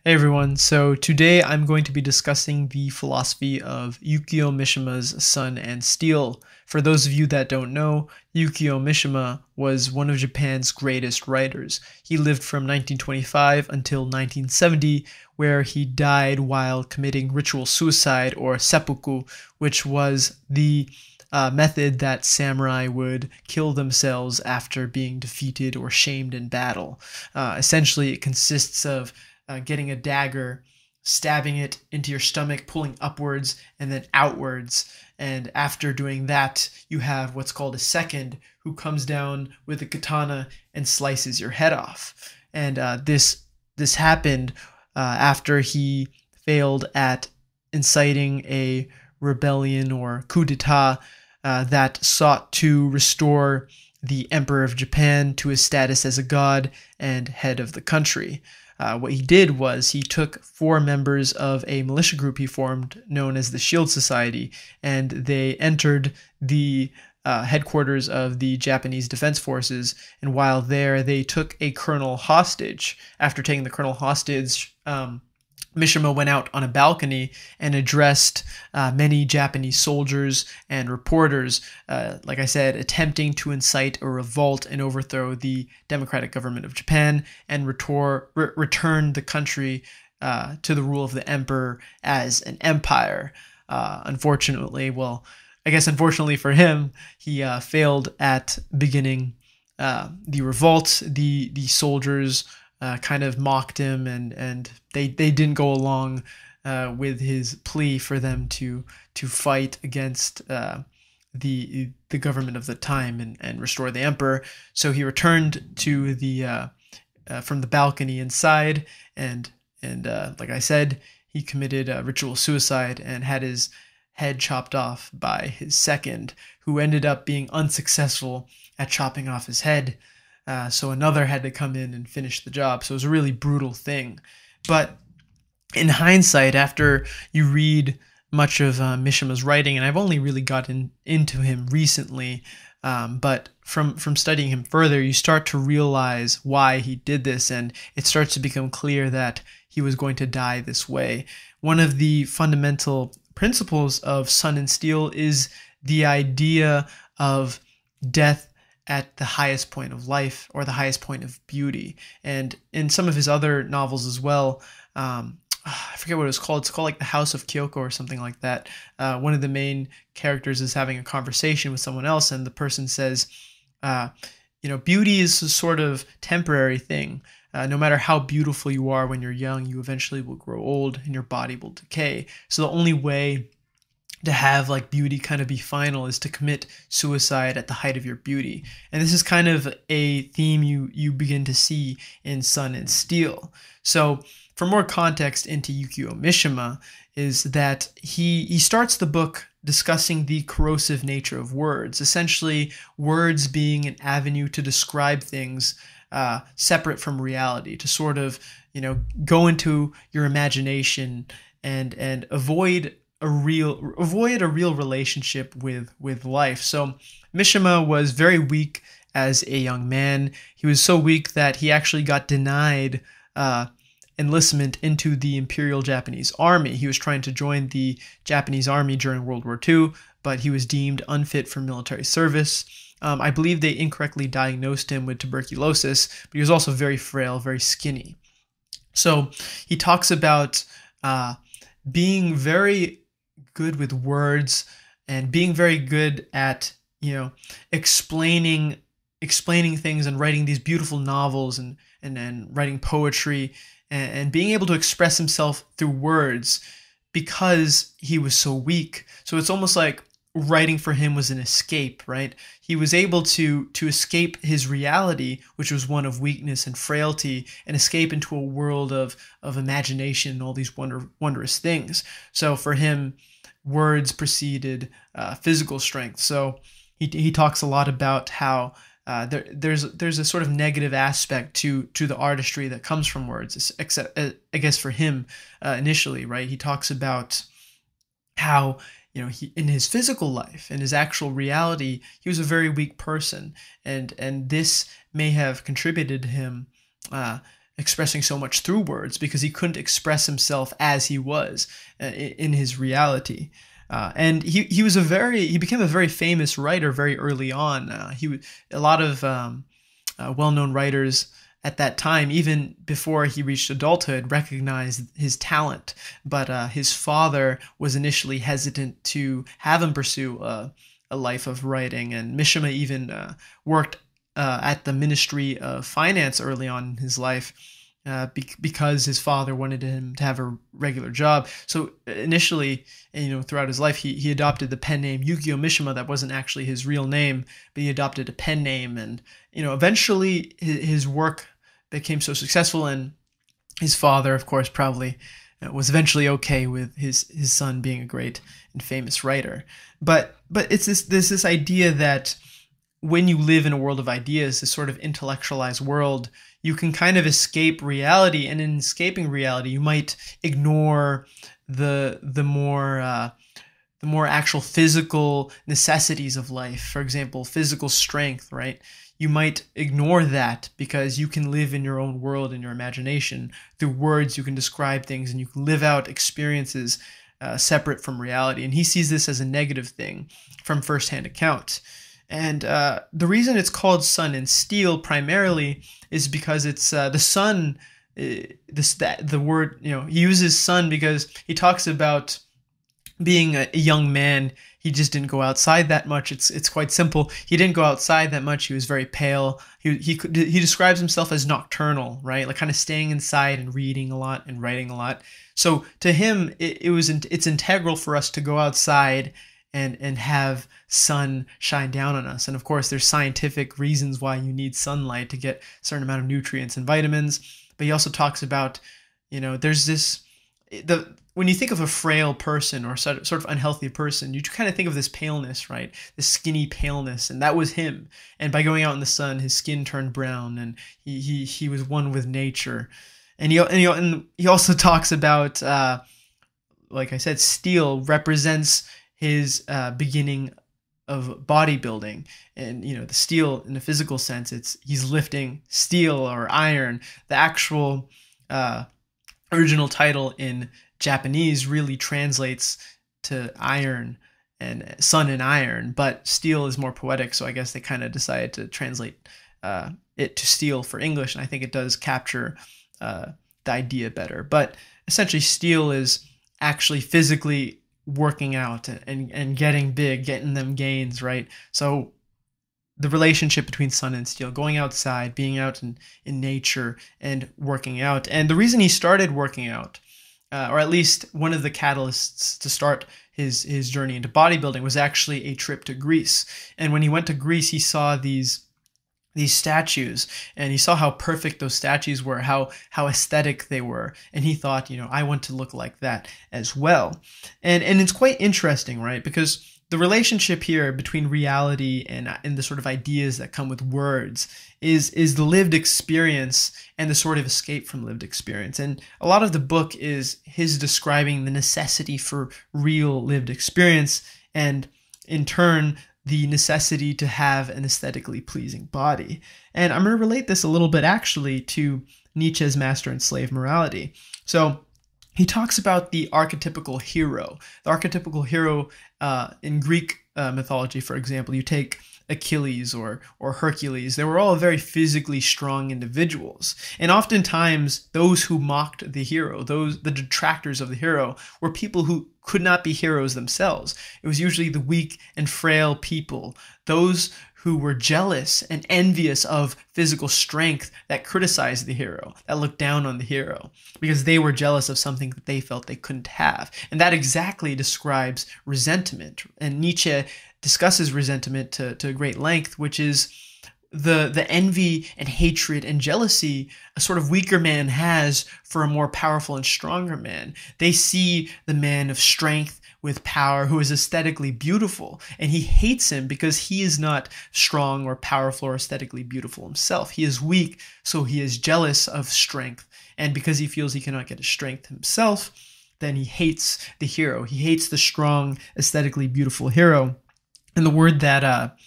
Hey everyone, so today I'm going to be discussing the philosophy of Yukio Mishima's Sun and Steel. For those of you that don't know, Yukio Mishima was one of Japan's greatest writers. He lived from 1925 until 1970, where he died while committing ritual suicide or seppuku, which was the method that samurai would kill themselves after being defeated or shamed in battle. Essentially, it consists of getting a dagger, stabbing it into your stomach, pulling upwards and then outwards. And after doing that, you have what's called a second who comes down with a katana and slices your head off. And this happened after he failed at inciting a rebellion or coup d'etat that sought to restore the Emperor of Japan to his status as a god and head of the country. What he did was he took 4 members of a militia group he formed known as the Shield Society, and they entered the headquarters of the Japanese Defense Forces, and while there they took a colonel hostage. After taking the colonel hostage, Mishima went out on a balcony and addressed many Japanese soldiers and reporters, like I said, attempting to incite a revolt and overthrow the democratic government of Japan and return the country to the rule of the emperor as an empire. Unfortunately, well, I guess unfortunately for him, he failed at beginning the revolt. The soldiers kind of mocked him, and they didn't go along with his plea for them to fight against the government of the time and restore the emperor. So he returned to the from the balcony inside, and like I said, he committed ritual suicide and had his head chopped off by his second, who ended up being unsuccessful at chopping off his head. So another had to come in and finish the job. So it was a really brutal thing. But in hindsight, after you read much of Mishima's writing, and I've only really gotten into him recently, but from studying him further, you start to realize why he did this, and it starts to become clear that he was going to die this way. One of the fundamental principles of Sun and Steel is the idea of death at the highest point of life, or the highest point of beauty. And in some of his other novels as well, I forget what it was called. It's called like The House of Kyoko or something like that. One of the main characters is having a conversation with someone else, and the person says, beauty is a sort of temporary thing. No matter how beautiful you are when you're young, you eventually will grow old and your body will decay. So the only way to have like beauty kind of be final is to commit suicide at the height of your beauty. And this is kind of a theme you begin to see in Sun and Steel. So for more context into Yukio Mishima is that he starts the book discussing the corrosive nature of words, essentially words being an avenue to describe things separate from reality, to sort of, go into your imagination and avoid a real relationship with life. So Mishima was very weak as a young man. He was so weak that he actually got denied enlistment into the Imperial Japanese Army. He was trying to join the Japanese Army during World War II, but he was deemed unfit for military service. I believe they incorrectly diagnosed him with tuberculosis, but he was also very frail, very skinny. So he talks about being very good with words and being very good at explaining things and writing these beautiful novels and writing poetry and being able to express himself through words because he was so weak. So it's almost like writing for him was an escape, right? He was able to escape his reality, which was one of weakness and frailty, and escape into a world of imagination and all these wondrous things. So for him, words preceded physical strength. So he talks a lot about how there's a sort of negative aspect to the artistry that comes from words, except I guess for him initially, right? He talks about how he, in his physical life, in his actual reality, he was a very weak person, and this may have contributed to him expressing so much through words because he couldn't express himself as he was in his reality. And he became a very famous writer very early on. A lot of well-known writers at that time, even before he reached adulthood, recognized his talent. But his father was initially hesitant to have him pursue a life of writing, and Mishima even worked at the Ministry of Finance early on in his life because his father wanted him to have a regular job. So initially, throughout his life, he adopted the pen name Yukio Mishima. That wasn't actually his real name, but he adopted a pen name. And eventually his work became so successful, and his father, of course, probably was eventually okay with his son being a great and famous writer. But there's this idea that when you live in a world of ideas, this sort of intellectualized world, you can kind of escape reality, and in escaping reality, you might ignore the more actual physical necessities of life. For example, physical strength, right? You might ignore that because you can live in your own world, in your imagination. Through words, you can describe things and you can live out experiences separate from reality. And he sees this as a negative thing from firsthand accounts. And the reason it's called Sun and Steel primarily is because it's the sun. The word, he uses sun because he talks about being a young man. He just didn't go outside that much. It's quite simple. He didn't go outside that much. He was very pale. He describes himself as nocturnal, right? Like kind of staying inside and reading a lot and writing a lot. So to him, it's integral for us to go outside and have sun shine down on us. And of course, there's scientific reasons why you need sunlight to get a certain amount of nutrients and vitamins. But he also talks about, there's this, when you think of a frail person or sort of unhealthy person, you kind of think of this paleness, right? This skinny paleness, and that was him. And by going out in the sun, his skin turned brown, and he was one with nature. And he also talks about, like I said, steel represents his beginning of bodybuilding. And the steel in the physical sense, he's lifting steel or iron. The actual original title in Japanese really translates to iron and sun and iron, but steel is more poetic, so I guess they kind of decided to translate it to steel for English, and I think it does capture the idea better. But essentially, steel is actually physically working out and getting big, getting them gains, right? So the relationship between sun and steel, going outside, being out in nature and working out. And the reason he started working out, or at least one of the catalysts to start his journey into bodybuilding, was actually a trip to Greece. And when he went to Greece, he saw these statues, and he saw how perfect those statues were, how aesthetic they were, and he thought, I want to look like that as well. And it's quite interesting, right? Because the relationship here between reality and the sort of ideas that come with words is the lived experience and the sort of escape from lived experience. And a lot of the book is his describing the necessity for real lived experience, and in turn, the necessity to have an aesthetically pleasing body. And I'm going to relate this a little bit actually to Nietzsche's master and slave morality. So he talks about the archetypical hero. The archetypical hero in Greek mythology, for example, you take Achilles or Hercules. They were all very physically strong individuals. And oftentimes, those who mocked the hero, the detractors of the hero, were people who could not be heroes themselves. It was usually the weak and frail people, those who were jealous and envious of physical strength, that criticized the hero, that looked down on the hero, because they were jealous of something that they felt they couldn't have. And that exactly describes resentment. And Nietzsche discusses resentment to great length, which is the envy and hatred and jealousy a sort of weaker man has for a more powerful and stronger man. They see the man of strength with power who is aesthetically beautiful, and he hates him because he is not strong or powerful or aesthetically beautiful himself. He is weak, so he is jealous of strength, and because he feels he cannot get his strength himself, then he hates the hero. He hates the strong, aesthetically beautiful hero. And the word that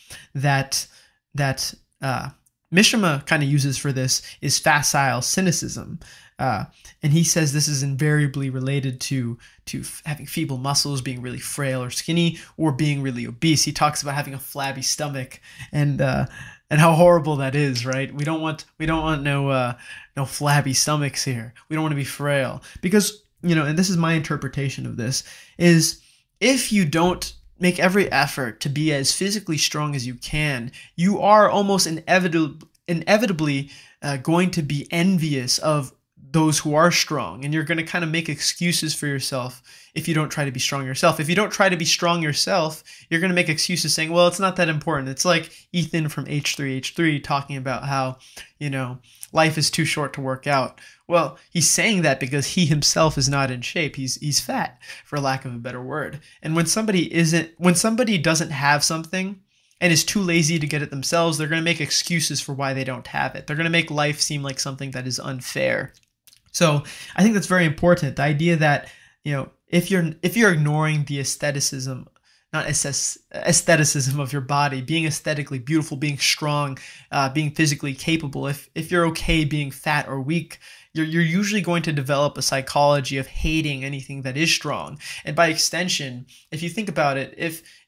Mishima kind of uses for this is facile cynicism. And he says this is invariably related to having feeble muscles, being really frail or skinny, or being really obese. He talks about having a flabby stomach and how horrible that is, right? We don't want no flabby stomachs here. We don't want to be frail because, and this is my interpretation of this, is if you don't make every effort to be as physically strong as you can, you are almost inevitably going to be envious of those who are strong, and you're going to kind of make excuses for yourself if you don't try to be strong yourself. If you don't try to be strong yourself, you're going to make excuses saying, well, it's not that important. It's like Ethan from H3H3 talking about how, life is too short to work out. Well, he's saying that because he himself is not in shape. He's fat, for lack of a better word. And when somebody doesn't have something and is too lazy to get it themselves, they're going to make excuses for why they don't have it. They're going to make life seem like something that is unfair. So I think that's very important. The idea that, if you're ignoring the aestheticism of your body, being aesthetically beautiful, being strong, being physically capable, if you're okay being fat or weak, you're usually going to develop a psychology of hating anything that is strong. And by extension, if you think about it,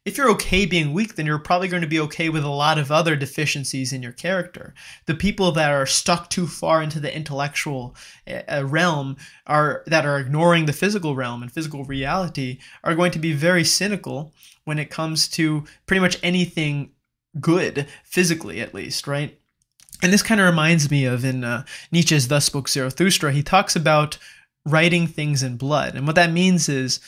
if you're okay being weak, then you're probably going to be okay with a lot of other deficiencies in your character. The people that are stuck too far into the intellectual realm that are ignoring the physical realm and physical reality are going to be very cynical when it comes to pretty much anything good, physically at least, right? And this kind of reminds me of in Nietzsche's Thus Spoke Zarathustra, he talks about writing things in blood. And what that means is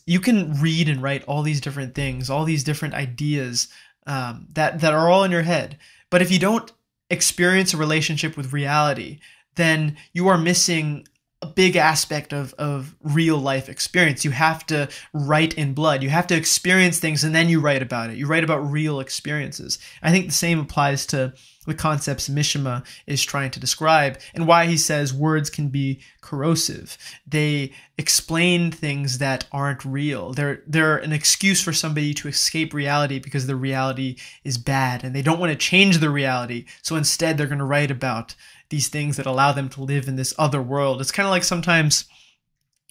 you can read and write all these different things, all these different ideas that are all in your head. But if you don't experience a relationship with reality, then you are missing a big aspect of real life experience. You have to write in blood. You have to experience things and then you write about it. You write about real experiences. I think the same applies to the concepts Mishima is trying to describe and why he says words can be corrosive. They explain things that aren't real. They're an excuse for somebody to escape reality because the reality is bad and they don't want to change the reality. So instead they're going to write about these things that allow them to live in this other world. It's kind of like sometimes,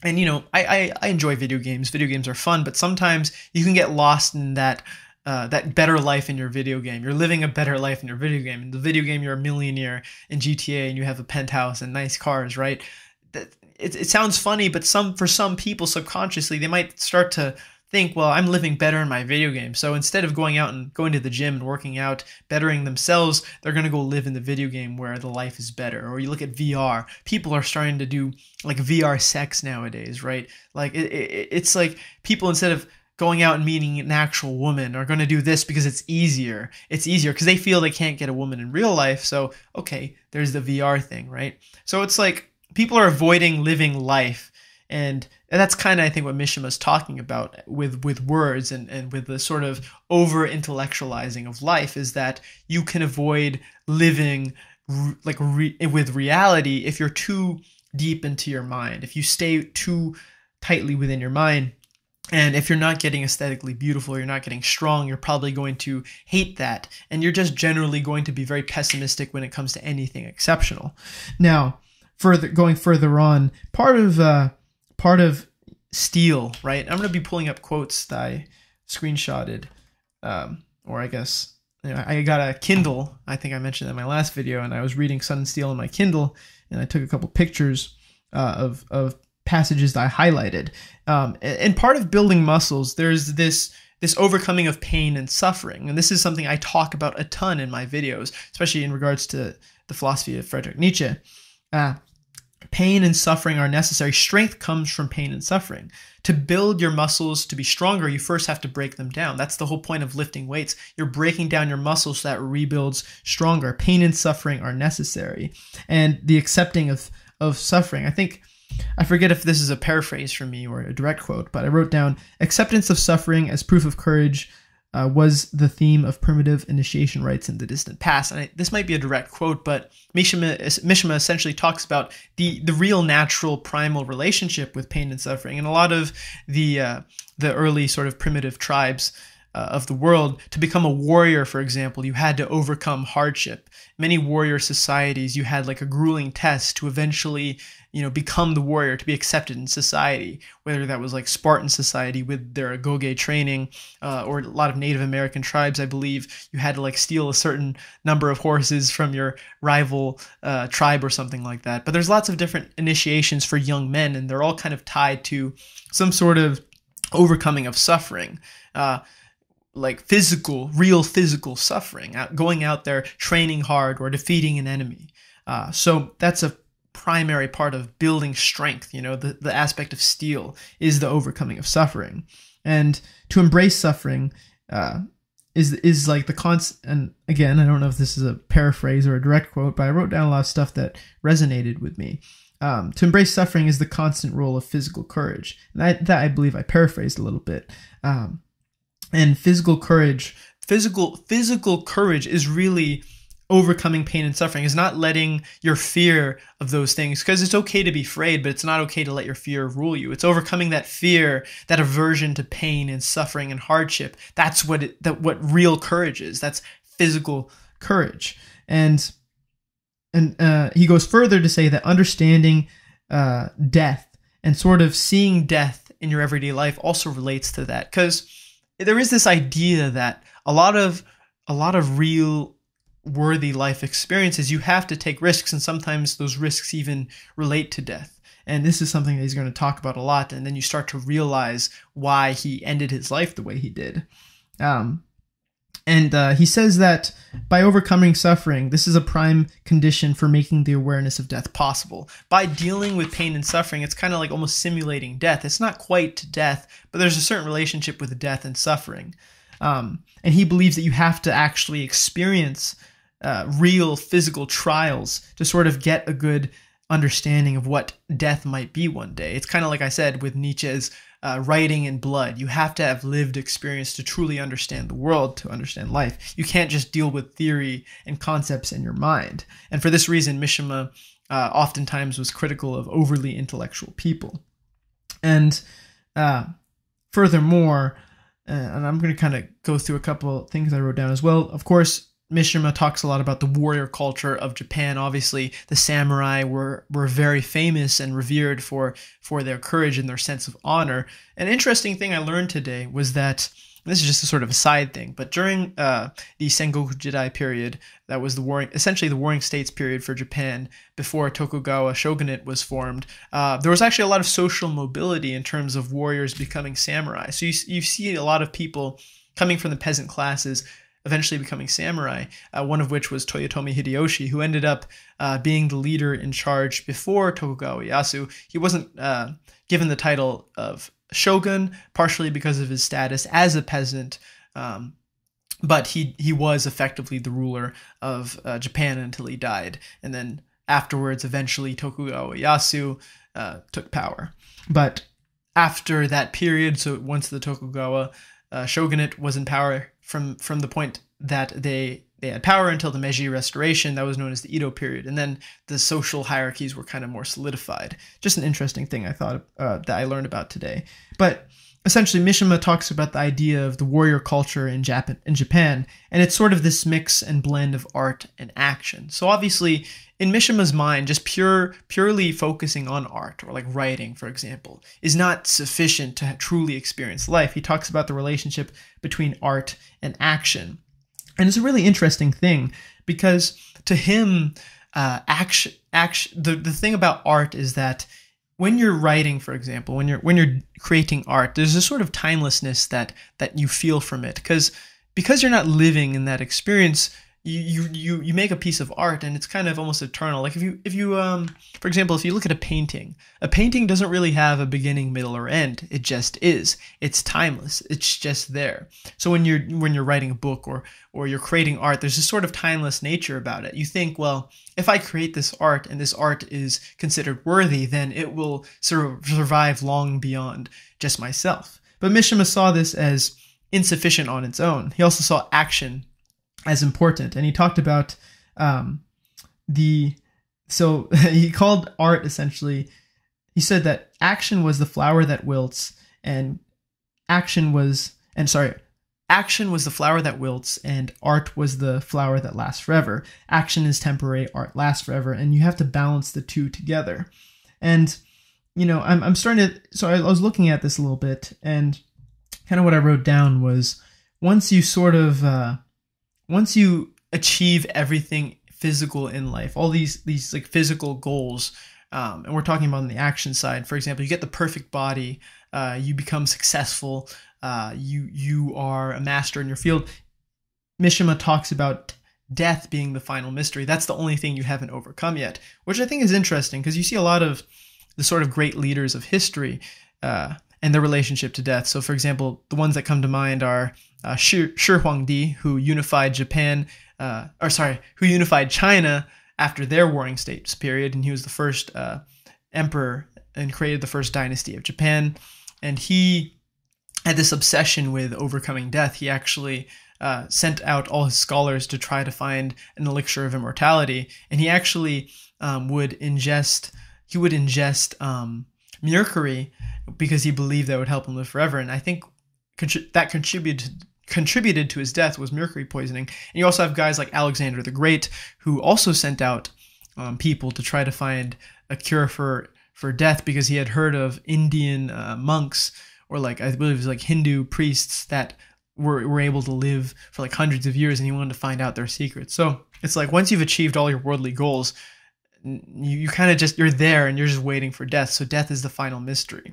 and I enjoy video games. Video games are fun, but sometimes you can get lost in that better life in your video game. You're living a better life in your video game. In the video game, you're a millionaire in GTA and you have a penthouse and nice cars, right? It sounds funny, but for some people, subconsciously, they might start to think, well, I'm living better in my video game. So instead of going out and going to the gym and working out, bettering themselves, they're going to go live in the video game where the life is better. Or you look at VR. People are starting to do like VR sex nowadays, right? Like it's like people, instead of going out and meeting an actual woman, are going to do this because it's easier. It's easier because they feel they can't get a woman in real life. So, okay, there's the VR thing, right? So it's like people are avoiding living life. And that's kind of, I think, what Mishima is talking about with words and with the sort of over-intellectualizing of life, is that you can avoid living with reality if you're too deep into your mind, if you stay too tightly within your mind. And if you're not getting aesthetically beautiful, you're not getting strong, you're probably going to hate that. And you're just generally going to be very pessimistic when it comes to anything exceptional. Now, going further on, part of Steel, right? I'm going to be pulling up quotes that I screenshotted, or I guess, I got a Kindle. I think I mentioned that in my last video, and I was reading Sun and Steel on my Kindle, and I took a couple pictures of passages that I highlighted. And part of building muscles, there's this overcoming of pain and suffering. And this is something I talk about a ton in my videos, especially in regards to the philosophy of Friedrich Nietzsche. Pain and suffering are necessary. Strength comes from pain and suffering. To build your muscles to be stronger, you first have to break them down. That's the whole point of lifting weights. You're breaking down your muscles so that rebuilds stronger. Pain and suffering are necessary. And the accepting of suffering, I forget if this is a paraphrase from me or a direct quote, but I wrote down, acceptance of suffering as proof of courage was the theme of primitive initiation rites in the distant past. And this might be a direct quote, but Mishima essentially talks about the real natural primal relationship with pain and suffering. And a lot of the early sort of primitive tribes of the world. To become a warrior, for example, you had to overcome hardship. Many warrior societies, you had like a grueling test to eventually, become the warrior, to be accepted in society, whether that was like Spartan society with their agoge training, or a lot of Native American tribes, I believe, you had to like steal a certain number of horses from your rival tribe or something like that. But there's lots of different initiations for young men, and they're all kind of tied to some sort of overcoming of suffering. Like real physical suffering, going out there training hard or defeating an enemy. So that's a primary part of building strength. The aspect of steel is the overcoming of suffering. And to embrace suffering is like the constant, and again, I don't know if this is a paraphrase or a direct quote, but I wrote down a lot of stuff that resonated with me. To embrace suffering is the constant role of physical courage. And that I believe I paraphrased a little bit. And physical courage is really overcoming pain and suffering, is not letting your fear of those things, because it's okay to be afraid, but it's not okay to let your fear rule you. It's overcoming that fear, that aversion to pain and suffering and hardship. That's what real courage is. That's physical courage. And he goes further to say that understanding death and sort of seeing death in your everyday life also relates to that, because there is this idea that a lot of real worthy life experiences, you have to take risks, and sometimes those risks even relate to death. And this is something that he's going to talk about a lot, and then you start to realize why he ended his life the way he did. He says that by overcoming suffering, this is a prime condition for making the awareness of death possible. By dealing with pain and suffering, it's kind of like almost simulating death. It's not quite death, but there's a certain relationship with death and suffering. And he believes that you have to actually experience real physical trials to sort of get a good understanding of what death might be one day. It's kind of like I said with Nietzsche's writing in blood. You have to have lived experience to truly understand the world, to understand life. You can't just deal with theory and concepts in your mind. And for this reason, Mishima oftentimes was critical of overly intellectual people. And furthermore, and I'm going to kind of go through a couple of things I wrote down as well. Of course, Mishima talks a lot about the warrior culture of Japan. Obviously, the samurai were very famous and revered for their courage and their sense of honor. An interesting thing I learned today was that, this is just a sort of a side thing, but during the Sengoku Jidai period, that was essentially the Warring States period for Japan before Tokugawa shogunate was formed, there was actually a lot of social mobility in terms of warriors becoming samurai. So you see a lot of people coming from the peasant classes eventually becoming samurai, one of which was Toyotomi Hideyoshi, who ended up being the leader in charge before Tokugawa Ieyasu. He wasn't given the title of shogun, partially because of his status as a peasant, but he was effectively the ruler of Japan until he died. And then afterwards, eventually, Tokugawa Ieyasu took power. But after that period, so once the Tokugawa shogunate was in power, from the point that they had power until the Meiji Restoration, that was known as the Edo period, and then the social hierarchies were kind of more solidified. Just an interesting thing I thought that I learned about today. But essentially, Mishima talks about the idea of the warrior culture in Japan, and it's sort of this mix and blend of art and action. So obviously, in Mishima's mind, just purely focusing on art, or like writing, for example, is not sufficient to truly experience life. He talks about the relationship between art and action. And it's a really interesting thing, because to him, the thing about art is that when you're writing, for example, when you're creating art, there's a sort of timelessness that you feel from it, because you're not living in that experience. You make a piece of art and it's kind of almost eternal. Like if you for example, if you look at a painting doesn't really have a beginning, middle, or end. It just is. It's timeless. It's just there. So when you're writing a book or you're creating art, there's this sort of timeless nature about it. You think, well, if I create this art and this art is considered worthy, then it will survive long beyond just myself. But Mishima saw this as insufficient on its own. He also saw action as important, and he talked about so he called art essentially, he said that action was the flower that wilts, and action was the flower that wilts, and art was the flower that lasts forever. Action is temporary, art lasts forever, and you have to balance the two together. And, you know, I'm starting to, so I was looking at this a little bit, and kind of what I wrote down was, once you achieve everything physical in life, all these like physical goals, and we're talking about on the action side, for example, you get the perfect body, you become successful, you are a master in your field. Mishima talks about death being the final mystery. That's the only thing you haven't overcome yet, which I think is interesting, because you see a lot of the sort of great leaders of history and their relationship to death. So, for example, the ones that come to mind are Shi Huangdi, who unified who unified China after their warring states period, and he was the first emperor and created the first dynasty of Japan. And he had this obsession with overcoming death. He actually sent out all his scholars to try to find an elixir of immortality, and he actually would ingest mercury because he believed that would help him live forever. And I think that contributed to his death was mercury poisoning. And you also have guys like Alexander the Great, who also sent out people to try to find a cure for death, because he had heard of Indian monks, or like, I believe it was like Hindu priests, that were able to live for like hundreds of years, and he wanted to find out their secrets. So it's like, once you've achieved all your worldly goals, you kind of just, you're there and you're just waiting for death. So death is the final mystery.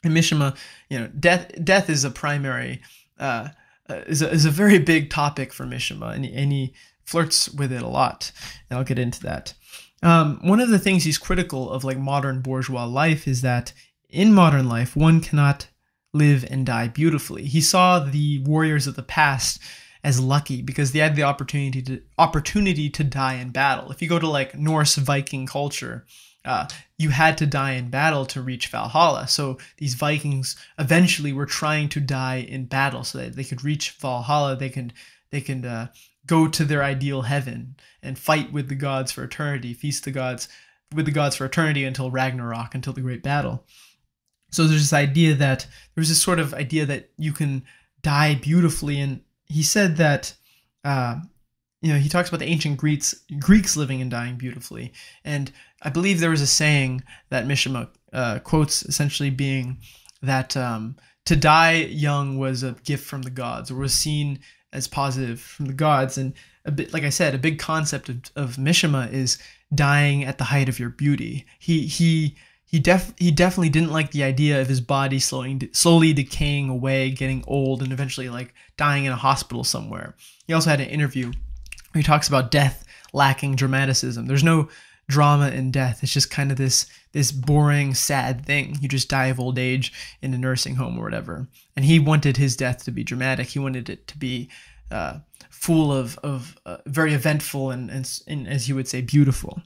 And Mishima, you know, death is a primary, is a very big topic for Mishima, and he flirts with it a lot, and I'll get into that. One of the things he's critical of, like, modern bourgeois life is that in modern life, one cannot live and die beautifully. He saw the warriors of the past as lucky because they had the opportunity to die in battle. If you go to like Norse Viking culture, you had to die in battle to reach Valhalla. So these Vikings eventually were trying to die in battle so that they could reach Valhalla. They can go to their ideal heaven and fight with the gods for eternity, feast with the gods for eternity until Ragnarok, until the great battle. So there's this idea that there's this sort of idea that you can die beautifully. And he said that, he talks about the ancient Greeks living and dying beautifully. And I believe there was a saying that Mishima quotes, essentially being that to die young was a gift from the gods, or was seen as positive from the gods. And a bit, like I said, a big concept of Mishima is dying at the height of your beauty. He definitely didn't like the idea of his body slowly decaying away, getting old, and eventually like dying in a hospital somewhere. He also had an interview where he talks about death lacking dramaticism. There's no drama in death. It's just kind of this boring, sad thing. You just die of old age in a nursing home or whatever. And he wanted his death to be dramatic. He wanted it to be full of very eventful and as he would say, beautiful.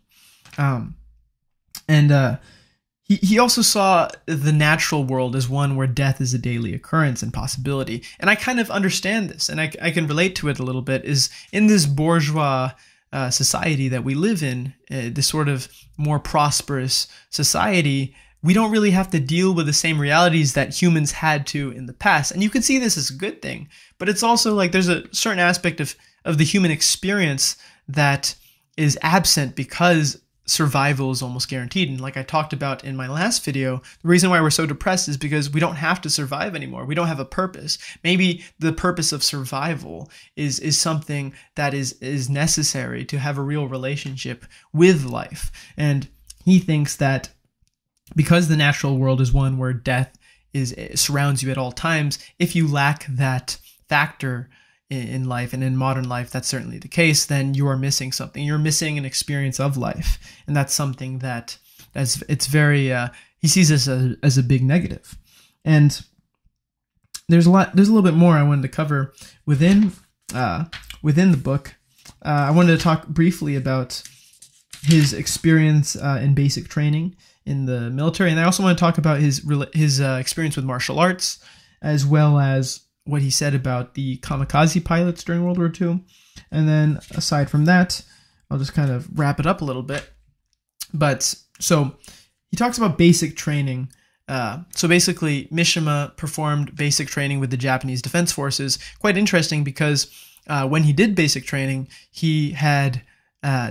He also saw the natural world as one where death is a daily occurrence and possibility. And I kind of understand this, and I can relate to it a little bit, is in this bourgeois society that we live in, this sort of more prosperous society, we don't really have to deal with the same realities that humans had to in the past. And you can see this as a good thing, but it's also like there's a certain aspect of the human experience that is absent because survival is almost guaranteed. And like I talked about in my last video, the reason why we're so depressed is because we don't have to survive anymore. We don't have a purpose. Maybe the purpose of survival is something that is necessary to have a real relationship with life. And he thinks that because the natural world is one where death surrounds you at all times, if you lack that factor in life, and in modern life that's certainly the case, then you are missing something. You're missing an experience of life, and that's something it's very he sees this as a big negative. And there's a little bit more I wanted to cover within the book. I wanted to talk briefly about his experience in basic training in the military, and I also want to talk about his experience with martial arts, as well as what he said about the Kamikaze Pilots during World War II. And then aside from that, I'll just kind of wrap it up a little bit. But so he talks about basic training So basically, Mishima performed basic training with the Japanese Defense Forces. Quite interesting because when he did basic training, he had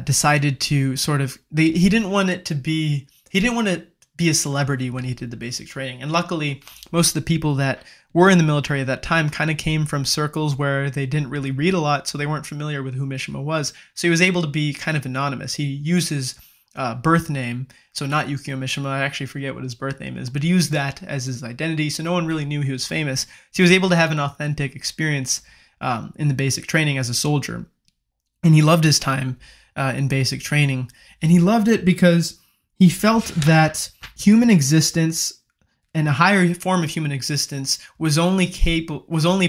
decided to sort of he didn't want to be a celebrity when he did the basic training. And luckily, most of the people that were in the military at that time kind of came from circles where they didn't really read a lot, so they weren't familiar with who Mishima was. So he was able to be kind of anonymous. He used his birth name, so not Yukio Mishima. I actually forget what his birth name is, but he used that as his identity, so no one really knew he was famous. So he was able to have an authentic experience in the basic training as a soldier. And he loved his time in basic training. And he loved it because he felt that human existence and a higher form of human existence was only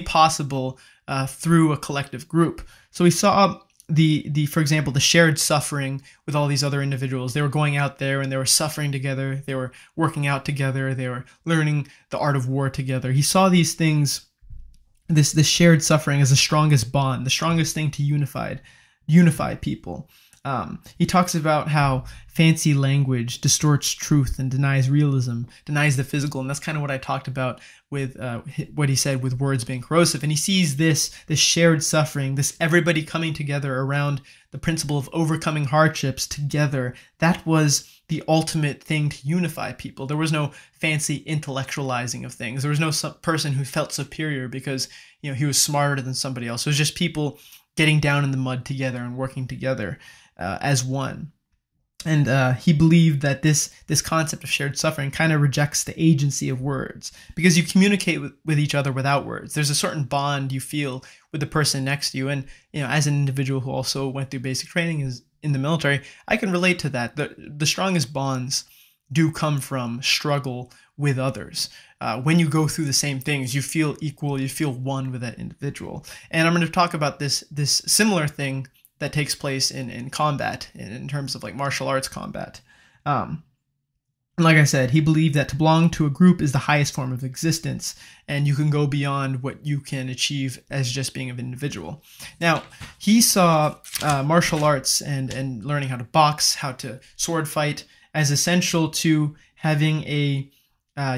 possible through a collective group. So he saw for example, the shared suffering with all these other individuals. They were going out there and they were suffering together. They were working out together. They were learning the art of war together. He saw these things, this shared suffering, as the strongest bond, the strongest thing to unify people. He talks about how fancy language distorts truth and denies realism, denies the physical, and that's kind of what I talked about with what he said with words being corrosive. And he sees this shared suffering, this everybody coming together around the principle of overcoming hardships together. That was the ultimate thing to unify people. There was no fancy intellectualizing of things. There was no person who felt superior because he was smarter than somebody else. It was just people getting down in the mud together and working together as one. And he believed that this concept of shared suffering kind of rejects the agency of words, because you communicate with each other without words. There's a certain bond you feel with the person next to you. And as an individual who also went through basic training in the military, I can relate to that. The strongest bonds do come from struggle with others. When you go through the same things, you feel equal, you feel one with that individual. And I'm going to talk about this similar thing that takes place in combat, in terms of like martial arts combat. Like I said, he believed that to belong to a group is the highest form of existence, and you can go beyond what you can achieve as just being an individual. Now, he saw martial arts and learning how to box, how to sword fight, as essential to having a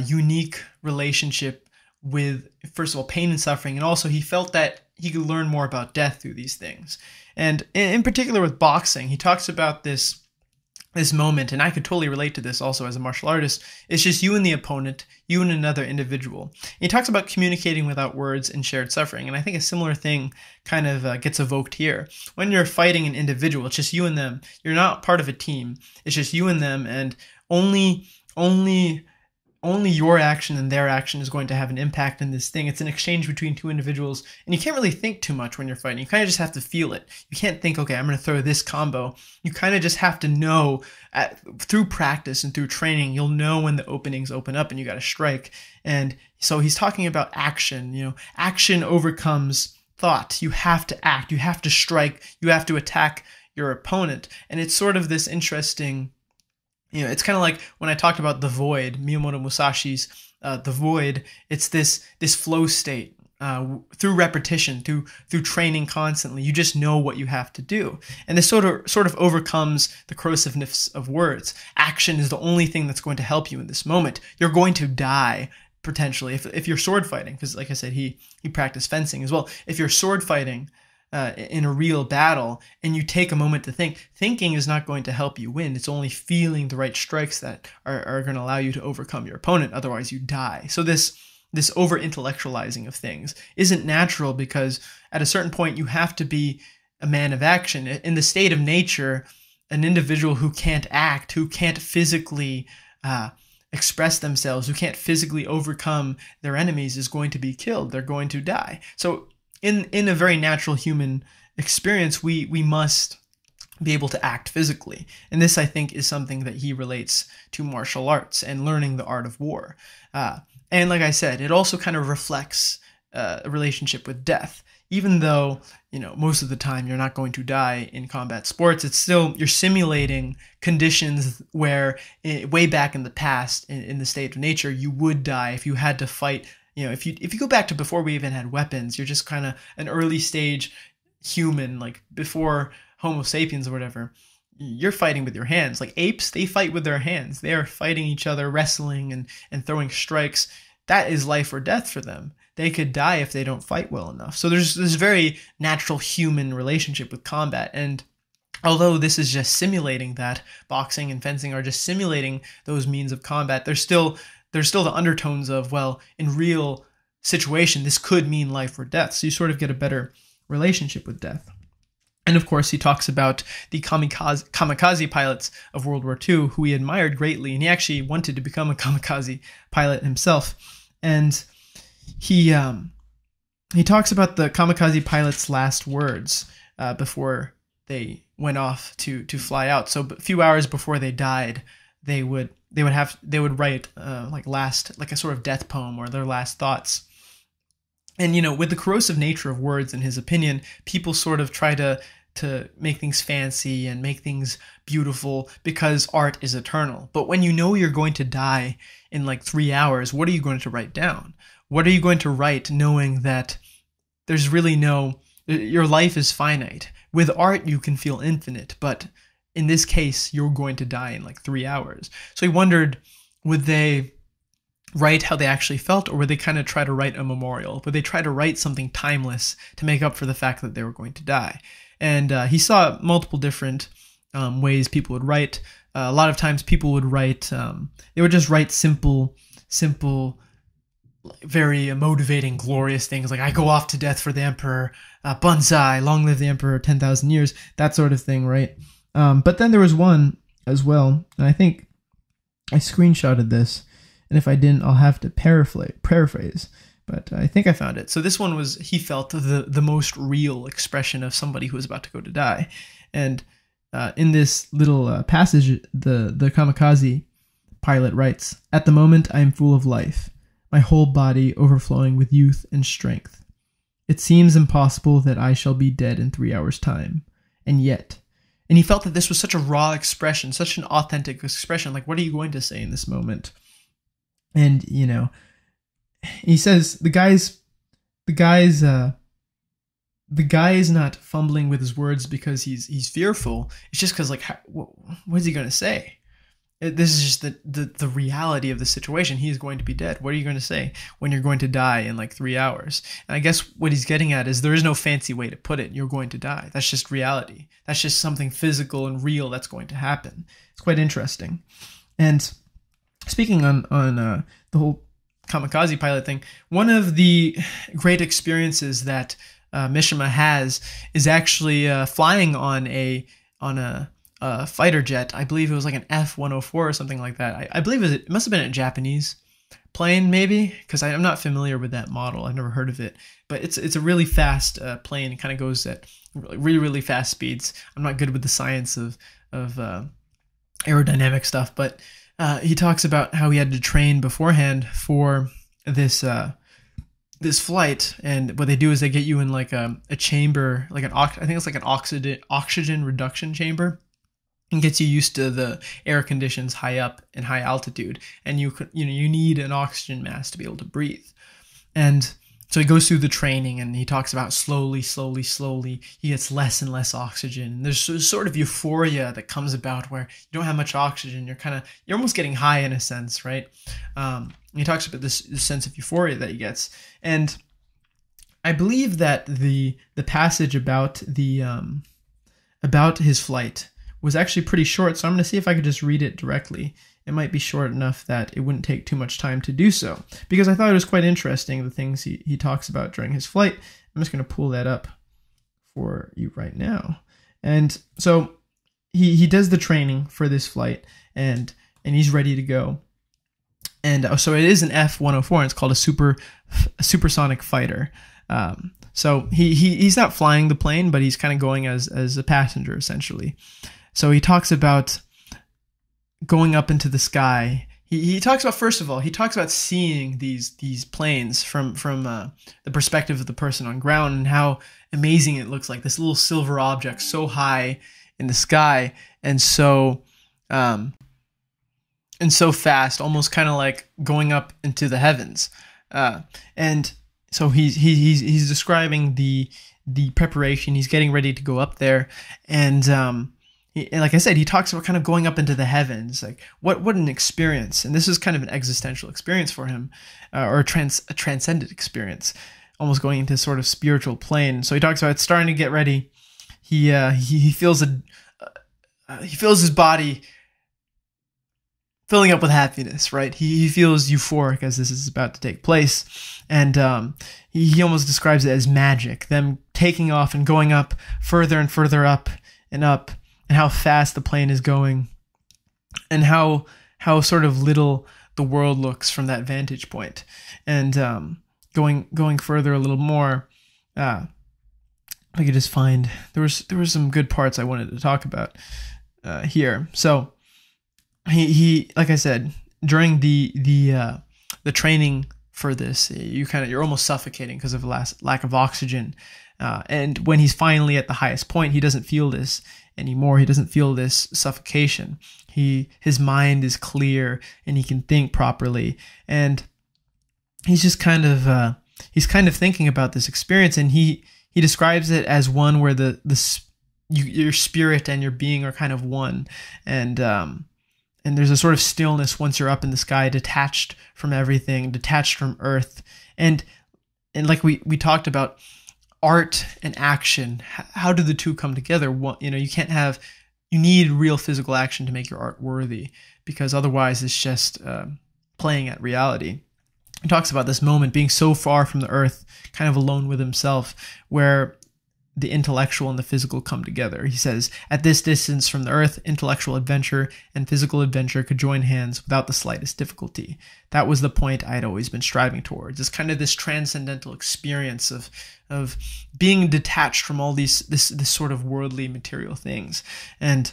unique relationship with, first of all, pain and suffering, and also he felt that he could learn more about death through these things. And in particular with boxing, he talks about this moment, and I could totally relate to this also as a martial artist. It's just you and the opponent, you and another individual. He talks about communicating without words and shared suffering, and I think a similar thing kind of gets evoked here. When you're fighting an individual, it's just you and them. You're not part of a team. It's just you and them, and only your action and their action is going to have an impact in this thing. It's an exchange between two individuals, and you can't really think too much when you're fighting. You kind of just have to feel it. You can't think, okay, I'm going to throw this combo. You kind of just have to know through practice and through training, you'll know when the openings open up and you got to strike. And so he's talking about action. Action overcomes thought. You have to act. You have to strike. You have to attack your opponent. And it's sort of this interesting, it's kind of like when I talked about the void, Miyamoto Musashi's The Void. It's this flow state through repetition, through training constantly. You just know what you have to do, and this sort of overcomes the corrosiveness of words. Action is the only thing that's going to help you in this moment. You're going to die potentially if you're sword fighting, because like I said, he practiced fencing as well. If you're sword fighting in a real battle and you take a moment to think, thinking is not going to help you win. It's only feeling the right strikes that are going to allow you to overcome your opponent. Otherwise you die. So this over intellectualizing of things isn't natural, because at a certain point you have to be a man of action. In the state of nature, an individual who can't act, who can't physically express themselves, who can't physically overcome their enemies, is going to be killed. They're going to die. So in a very natural human experience, we must be able to act physically. And this, I think, is something that he relates to martial arts and learning the art of war. And like I said, it also kind of reflects a relationship with death. Even though, most of the time you're not going to die in combat sports, it's still, you're simulating conditions where way back in the past, in the state of nature, you would die if you had to fight. If you go back to before we even had weapons, you're just kind of an early stage human, like before Homo sapiens or whatever. you're fighting with your hands. Like apes, they fight with their hands. They are fighting each other, wrestling and throwing strikes. That is life or death for them. They could die if they don't fight well enough. So there's this very natural human relationship with combat. And although this is just simulating that, boxing and fencing are just simulating those means of combat, there's still the undertones of, well, in real situation, this could mean life or death. So you sort of get a better relationship with death. And of course, he talks about the kamikaze pilots of World War II, who he admired greatly, and he actually wanted to become a kamikaze pilot himself. And he talks about the kamikaze pilots' last words before they went off to fly out. So a few hours before they died, they would write like a sort of death poem or their last thoughts. And, you know, with the corrosive nature of words, in his opinion, people sort of try to make things fancy and make things beautiful because art is eternal. But when you know you're going to die in like 3 hours, what are you going to write down? What are you going to write knowing that there's really your life is finite? With art, you can feel infinite, but in this case, you're going to die in like 3 hours. So he wondered, would they write how they actually felt, or would they kind of try to write a memorial? Would they try to write something timeless to make up for the fact that they were going to die? And he saw multiple different ways people would write. A lot of times people would write, they would just write simple, very motivating, glorious things like, I go off to death for the emperor, Banzai, long live the emperor, 10,000 years, that sort of thing, right? But then there was one as well, and I think I screenshotted this, and if I didn't, I'll have to paraphrase, but I think I found it. So this one was, he felt, the most real expression of somebody who was about to go to die. And in this little passage, the kamikaze pilot writes, "At the moment, I am full of life, my whole body overflowing with youth and strength. It seems impossible that I shall be dead in 3 hours' time, and yet..." And he felt that this was such a raw expression, such an authentic expression. Like, what are you going to say in this moment? And, you know, he says the guy's not fumbling with his words because he's fearful. It's just because, like, what is he going to say? This is just the reality of the situation. He is going to be dead. What are you going to say when you're going to die in like 3 hours? And I guess what he's getting at is there is no fancy way to put it. You're going to die. That's just reality. That's just something physical and real that's going to happen. It's quite interesting. And speaking on the whole kamikaze pilot thing, one of the great experiences that Mishima has is actually flying on a fighter jet. I believe it was like an F-104 or something like that. I believe it must have been a Japanese plane, maybe, because I'm not familiar with that model. I've never heard of it, but it's a really fast plane. It kind of goes at really fast speeds. I'm not good with the science of aerodynamic stuff, but he talks about how he had to train beforehand for this flight, and what they do is they get you in like a chamber, like I think it's like an oxygen reduction chamber, and gets you used to the air conditions high up and high altitude, and you need an oxygen mask to be able to breathe. And so he goes through the training, and he talks about slowly he gets less and less oxygen. And there's sort of euphoria that comes about where you don't have much oxygen. You're almost getting high in a sense, right? He talks about this sense of euphoria that he gets. And I believe that the passage about his flight was actually pretty short, so I'm going to see if I could just read it directly. It might be short enough that it wouldn't take too much time to do so, because I thought it was quite interesting, the things he talks about during his flight. I'm just going to pull that up for you right now. And so he does the training for this flight, and he's ready to go. And so it is an F-104, and it's called a supersonic fighter. So he's not flying the plane, but he's kind of going as a passenger, essentially. So he talks about going up into the sky. He talks about, first of all, he talks about seeing these planes from the perspective of the person on ground, and how amazing it looks, like this little silver object so high in the sky, and so fast, almost kind of like going up into the heavens. And so he's describing the preparation. He's getting ready to go up there, and and like I said, he talks about kind of going up into the heavens, like what an experience. And this is kind of an existential experience for him, or a transcendent experience, almost going into sort of spiritual plane. So he talks about it's starting to get ready. He feels he feels his body filling up with happiness, right? He feels euphoric as this is about to take place. And he almost describes it as magic, them taking off and going up further and further up, and how fast the plane is going, and how sort of little the world looks from that vantage point. And going further a little more, I could just find there was some good parts I wanted to talk about here. So he like I said, during the training for this, you're almost suffocating because of lack of oxygen. And when he's finally at the highest point, he doesn't feel this anymore. He doesn't feel this suffocation. His mind is clear and he can think properly. And he's just kind of thinking about this experience, and he describes it as one where your spirit and your being are kind of one, and there's a sort of stillness once you're up in the sky, detached from everything, detached from earth, and like we talked about, art and action. How do the two come together? You need real physical action to make your art worthy, because otherwise it's just playing at reality. He talks about this moment being so far from the earth, kind of alone with himself, where the intellectual and the physical come together. He says, at this distance from the earth, intellectual adventure and physical adventure could join hands without the slightest difficulty. That was the point I had always been striving towards. It's kind of this transcendental experience of being detached from all this sort of worldly material things. And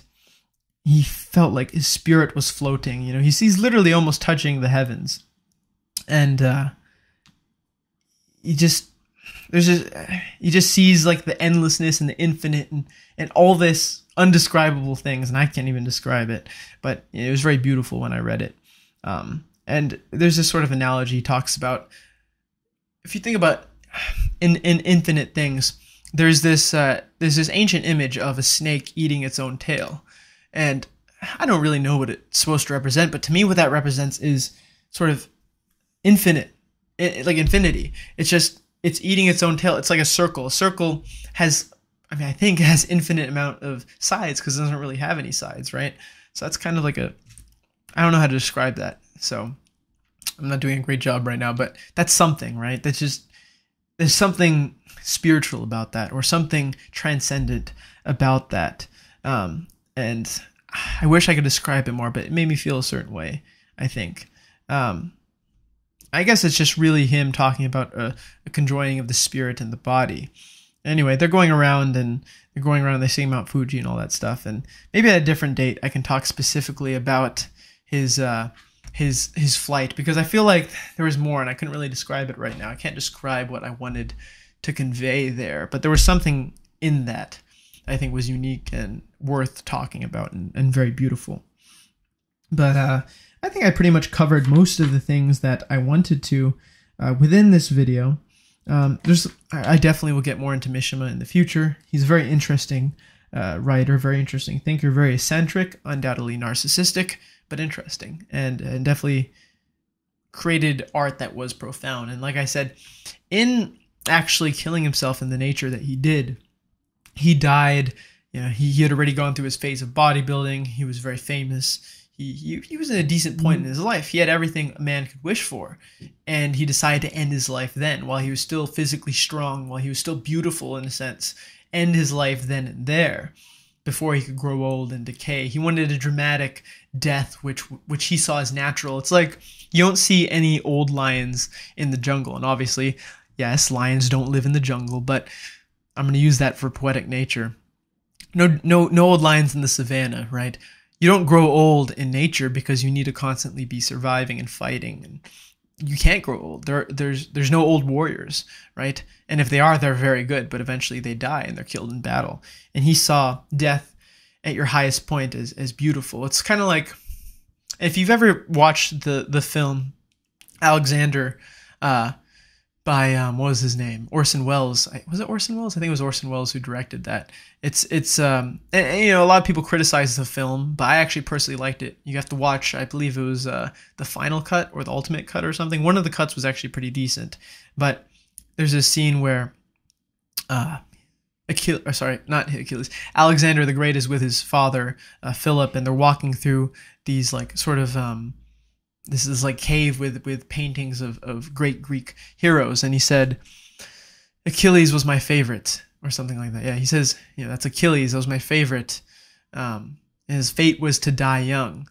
he felt like his spirit was floating. He's literally almost touching the heavens. And he just sees like the endlessness and the infinite and all this undescribable things, and I can't even describe it, but it was very beautiful when I read it. And there's this sort of analogy he talks about. If you think about in infinite things, there's this ancient image of a snake eating its own tail, and I don't really know what it's supposed to represent, but to me what that represents is sort of infinite, like infinity. It's eating its own tail. It's like a circle. A circle has, I think it has infinite amount of sides because it doesn't really have any sides, right? So that's kind of like I don't know how to describe that. So I'm not doing a great job right now, but that's something, right? There's something spiritual about that, or something transcendent about that. And I wish I could describe it more, but it made me feel a certain way, I think. I guess it's just really him talking about a conjoining of the spirit and the body. Anyway, they're going around and they see Mount Fuji and all that stuff. And maybe at a different date, I can talk specifically about his flight, because I feel like there was more and I couldn't really describe it right now. I can't describe what I wanted to convey there, but there was something in that I think was unique and worth talking about and very beautiful. But I think I pretty much covered most of the things that I wanted to within this video. I definitely will get more into Mishima in the future. He's a very interesting writer, very interesting thinker, very eccentric, undoubtedly narcissistic, but interesting, and definitely created art that was profound. And like I said, in actually killing himself in the nature that he did, he died. He had already gone through his phase of bodybuilding. He was very famous. He was in a decent point in his life. He had everything a man could wish for, and he decided to end his life then, while he was still physically strong, while he was still beautiful in a sense. End his life then and there, before he could grow old and decay. He wanted a dramatic death, which he saw as natural. It's like you don't see any old lions in the jungle, and obviously, yes, lions don't live in the jungle, but I'm going to use that for poetic nature. No old lions in the savannah, right? You don't grow old in nature because you need to constantly be surviving and fighting, and you can't grow old. There's no old warriors, right? And if they are, they're very good, but eventually they die and they're killed in battle. And he saw death at your highest point as beautiful. It's kind of like, if you've ever watched the film Alexander, by what was his name? Orson Welles. Was it Orson Welles? I think it was Orson Welles who directed that. It's and, you know, a lot of people criticize the film, but I actually personally liked it. You have to watch. I believe it was the final cut or the ultimate cut or something. One of the cuts was actually pretty decent, but there's this scene where Alexander the Great is with his father Philip, and they're walking through these like sort of this is like cave with paintings of great Greek heroes, and he said Achilles was my favorite or something like that. Yeah, he says, you know, that's Achilles, that was my favorite, and his fate was to die young.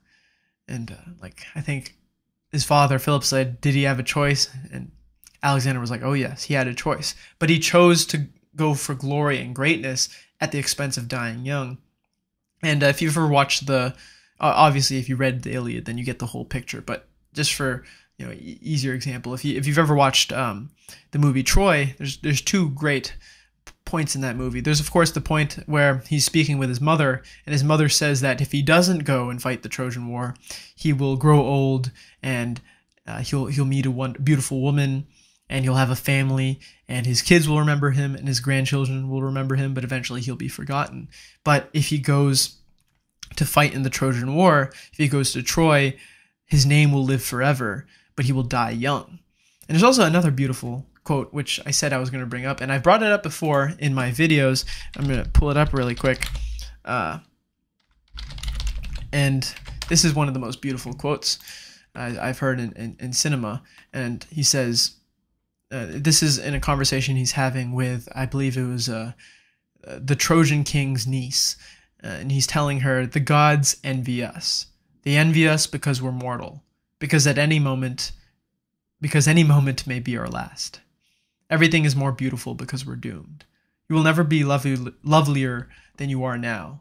And like I think his father Philip said, did he have a choice? And Alexander was like, oh yes, he had a choice, but he chose to go for glory and greatness at the expense of dying young. And if you've ever watched obviously, if you read the Iliad, then you get the whole picture. But just for, you know, easier example, if you've ever watched the movie Troy, there's two great points in that movie. There's of course the point where he's speaking with his mother, and his mother says that if he doesn't go and fight the Trojan War, he will grow old, and he'll meet a beautiful woman, and he'll have a family, and his kids will remember him, and his grandchildren will remember him, but eventually he'll be forgotten. But if he goes to fight in the Trojan War, if he goes to Troy, his name will live forever, but he will die young. And there's also another beautiful quote, which I said I was going to bring up, and I brought it up before in my videos. I'm going to pull it up really quick. And this is one of the most beautiful quotes I've heard in cinema. And he says, this is in a conversation he's having with, I believe it was the Trojan king's niece. And he's telling her, the gods envy us. They envy us because we're mortal, because any moment may be our last. Everything is more beautiful because we're doomed. You will never be lovelier than you are now.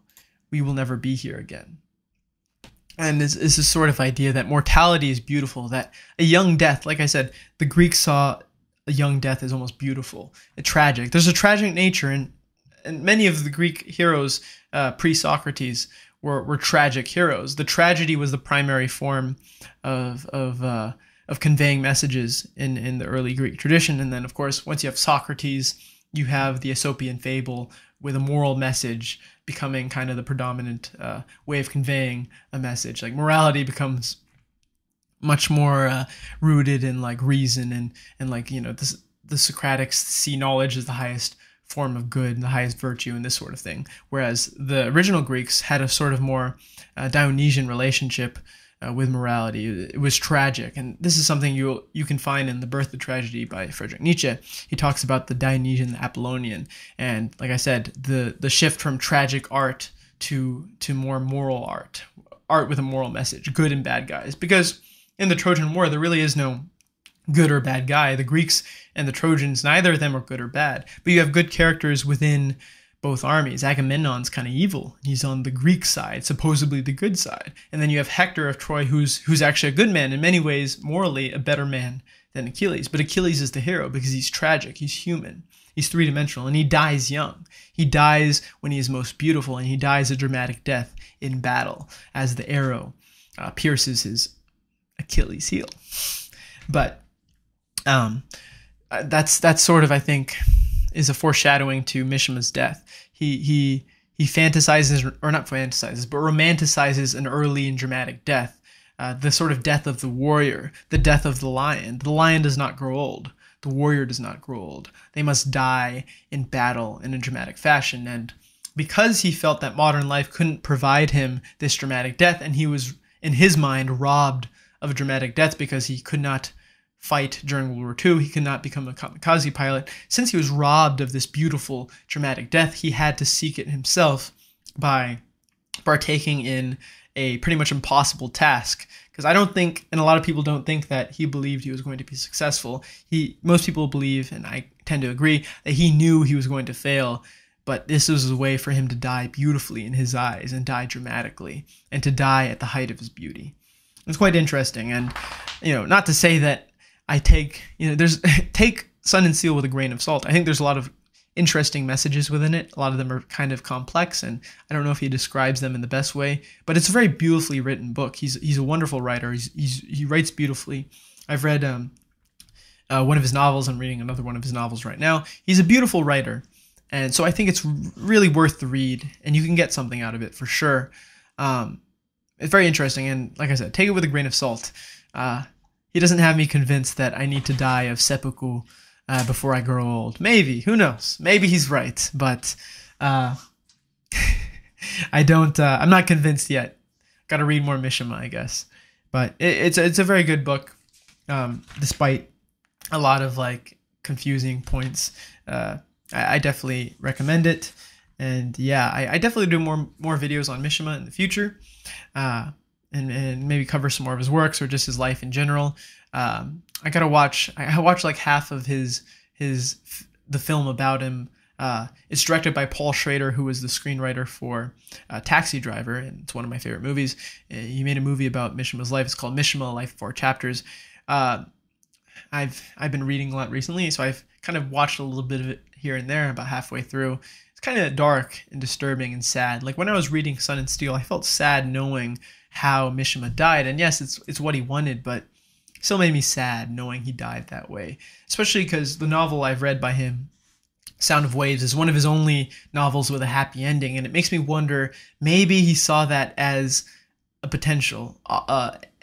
We will never be here again. And this is this sort of idea that mortality is beautiful, that a young death, like I said, the Greeks saw a young death as almost beautiful, tragic. There's a tragic nature, and many of the Greek heroes pre-Socrates were tragic heroes. The tragedy was the primary form of conveying messages in the early Greek tradition. And then, of course, once you have Socrates, you have the Aesopian fable with a moral message becoming kind of the predominant way of conveying a message. Like morality becomes much more rooted in like reason and like, you know, the Socratics see knowledge as the highest form of good and the highest virtue and this sort of thing. Whereas the original Greeks had a sort of more Dionysian relationship with morality. It was tragic, and this is something you can find in The Birth of Tragedy by Friedrich Nietzsche. He talks about the Dionysian, the Apollonian, and like I said, the shift from tragic art to more moral art with a moral message, good and bad guys. Because in the Trojan War, there really is no good or bad guy. The Greeks and the Trojans, neither of them are good or bad, but you have good characters within both armies. Agamemnon's kind of evil. He's on the Greek side, supposedly the good side. And then you have Hector of Troy, who's actually a good man, in many ways, morally a better man than Achilles. But Achilles is the hero because he's tragic, he's human, he's three-dimensional, and he dies young. He dies when he is most beautiful, and he dies a dramatic death in battle as the arrow pierces his Achilles heel. But that's sort of, I think, is a foreshadowing to Mishima's death. He fantasizes, or not fantasizes, but romanticizes an early and dramatic death. The sort of death of the warrior, the death of the lion. The lion does not grow old. The warrior does not grow old. They must die in battle in a dramatic fashion. And because he felt that modern life couldn't provide him this dramatic death, and he was, in his mind, robbed of a dramatic death because he could not fight during World War II, he could not become a kamikaze pilot. Since he was robbed of this beautiful, dramatic death, he had to seek it himself by partaking in a pretty much impossible task. Because I don't think, and a lot of people don't think, that he believed he was going to be successful. Most people believe, and I tend to agree, that he knew he was going to fail, but this was a way for him to die beautifully in his eyes and die dramatically, and to die at the height of his beauty. It's quite interesting, and, you know, not to say that I take Sun and Steel with a grain of salt. I think there's a lot of interesting messages within it. A lot of them are kind of complex, and I don't know if he describes them in the best way, but it's a very beautifully written book. He's a wonderful writer. He writes beautifully. I've read one of his novels. I'm reading another one of his novels right now. He's a beautiful writer, and so I think it's really worth the read, and you can get something out of it for sure. It's very interesting, and like I said, take it with a grain of salt. He doesn't have me convinced that I need to die of seppuku before I grow old. Maybe, who knows? Maybe he's right, but I don't. I'm not convinced yet. Got to read more Mishima, I guess. But it's a very good book, despite a lot of like confusing points. I definitely recommend it, and yeah, I definitely do more videos on Mishima in the future, and maybe cover some more of his works or just his life in general. I gotta watch. I watched like half of the film about him. It's directed by Paul Schrader, who was the screenwriter for Taxi Driver, and it's one of my favorite movies. He made a movie about Mishima's life. It's called Mishima: Life 4 Chapters. I've been reading a lot recently, so I've kind of watched a little bit of it here and there, about halfway through. It's kind of dark and disturbing and sad. Like when I was reading Sun and Steel, I felt sad knowing how Mishima died. And yes, it's what he wanted, but it still made me sad knowing he died that way. Especially because the novel I've read by him, Sound of Waves, is one of his only novels with a happy ending, and it makes me wonder, maybe he saw that as a potential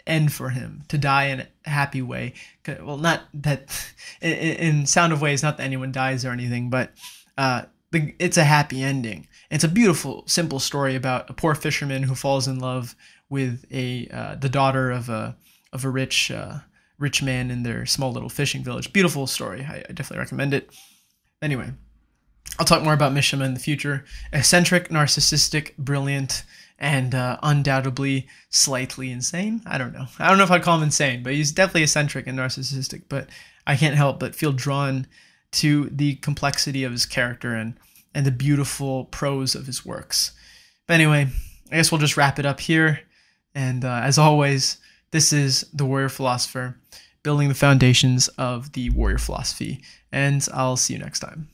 end for him, to die in a happy way. Well, not that in Sound of Waves, not that anyone dies or anything, but it's a happy ending. It's a beautiful, simple story about a poor fisherman who falls in love with the daughter of a rich man in their small little fishing village. Beautiful story. I definitely recommend it. Anyway, I'll talk more about Mishima in the future. Eccentric, narcissistic, brilliant, and undoubtedly slightly insane. I don't know if I'd call him insane, but he's definitely eccentric and narcissistic. But I can't help but feel drawn to the complexity of his character and the beautiful prose of his works. But anyway, I guess we'll just wrap it up here. And as always, this is The Warrior Philosopher, building the foundations of the warrior philosophy. And I'll see you next time.